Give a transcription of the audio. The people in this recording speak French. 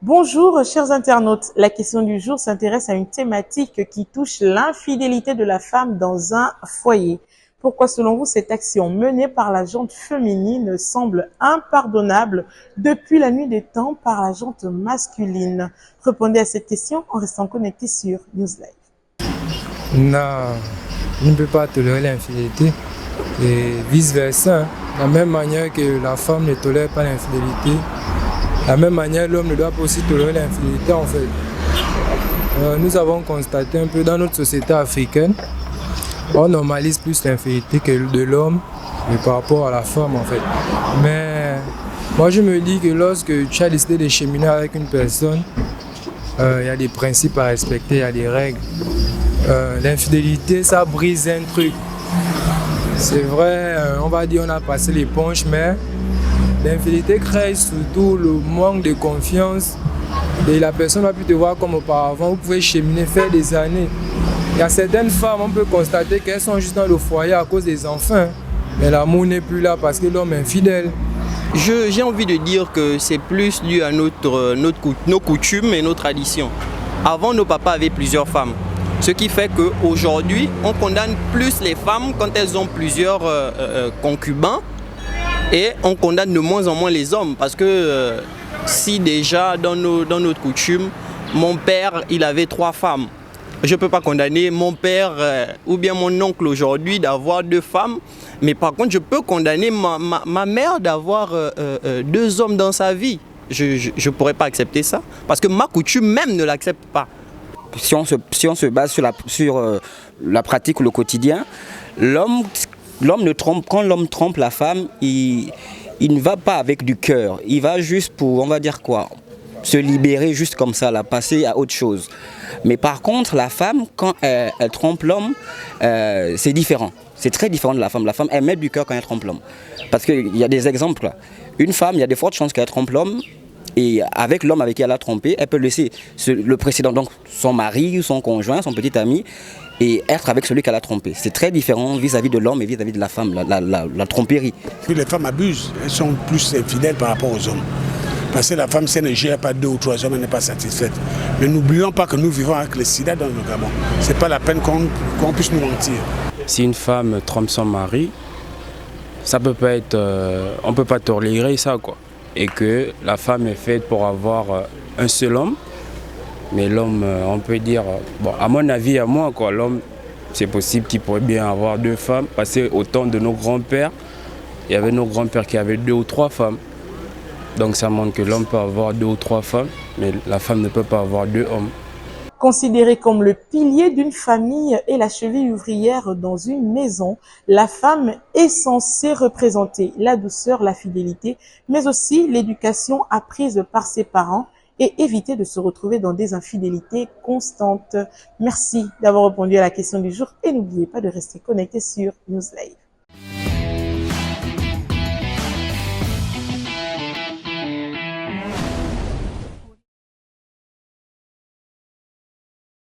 Bonjour chers internautes, la question du jour s'intéresse à une thématique qui touche l'infidélité de la femme dans un foyer. Pourquoi selon vous cette action menée par la gente féminine semble impardonnable depuis la nuit des temps par la gente masculine? Répondez à cette question en restant connecté sur NewsLive. Non, je ne peux pas tolérer l'infidélité et vice-versa. De la même manière que la femme ne tolère pas l'infidélité, de la même manière l'homme ne doit pas aussi tolérer l'infidélité en fait. Nous avons constaté un peu dans notre société africaine, on normalise plus l'infidélité que de l'homme par rapport à la femme en fait. Mais moi je me dis que lorsque tu as décidé de cheminer avec une personne, il y a des principes à respecter, il y a des règles. L'infidélité, ça brise un truc. C'est vrai, on va dire on a passé l'éponge, mais l'infidélité crée surtout le manque de confiance et la personne va plus te voir comme auparavant. Vous pouvez cheminer, faire des années. Il y a certaines femmes, on peut constater qu'elles sont juste dans le foyer à cause des enfants, mais l'amour n'est plus là parce que l'homme est infidèle. J'ai envie de dire que c'est plus dû à nos coutumes et nos traditions. Avant, nos papas avaient plusieurs femmes. Ce qui fait qu'aujourd'hui, on condamne plus les femmes quand elles ont plusieurs concubins et on condamne de moins en moins les hommes. Parce que si déjà dans notre coutume, mon père il avait 3 femmes, je ne peux pas condamner mon père ou bien mon oncle aujourd'hui d'avoir 2 femmes. Mais par contre, je peux condamner ma mère d'avoir 2 hommes dans sa vie. Je ne pourrais pas accepter ça parce que ma coutume même ne l'accepte pas. Si on se base sur la pratique ou le quotidien, l'homme ne trompe, quand l'homme trompe la femme, il ne va pas avec du cœur. Il va juste pour, on va dire quoi, se libérer juste comme ça, passer à autre chose. Mais par contre, la femme, quand elle trompe l'homme, c'est différent. C'est très différent de la femme. La femme, elle met du cœur quand elle trompe l'homme. Parce qu'il y a des exemples. Une femme, il y a de fortes chances qu'elle trompe l'homme. Et avec l'homme avec qui elle a trompé, elle peut laisser le précédent, donc son mari, son conjoint, son petit ami, et être avec celui qu'elle a trompé. C'est très différent vis-à-vis de l'homme et vis-à-vis de la femme, la tromperie. Puis les femmes abusent, elles sont plus fidèles par rapport aux hommes. Parce que la femme, si elle ne gère pas 2 ou 3 hommes, elle n'est pas satisfaite. Mais n'oublions pas que nous vivons avec le sida dans le Gabon. Ce n'est pas la peine qu'on puisse nous mentir. Si une femme trompe son mari, ça peut pas être, on ne peut pas tolérer ça, quoi. Et que la femme est faite pour avoir un seul homme. Mais l'homme, on peut dire, bon, à mon avis, à moi, quoi, l'homme, c'est possible qu'il pourrait bien avoir 2 femmes. Parce qu'au temps de nos grands-pères, il y avait nos grands-pères qui avaient 2 ou 3 femmes. Donc ça montre que l'homme peut avoir 2 ou 3 femmes, mais la femme ne peut pas avoir 2 hommes. Considérée comme le pilier d'une famille et la cheville ouvrière dans une maison, la femme est censée représenter la douceur, la fidélité, mais aussi l'éducation apprise par ses parents et éviter de se retrouver dans des infidélités constantes. Merci d'avoir répondu à la question du jour et n'oubliez pas de rester connecté sur NewsLive.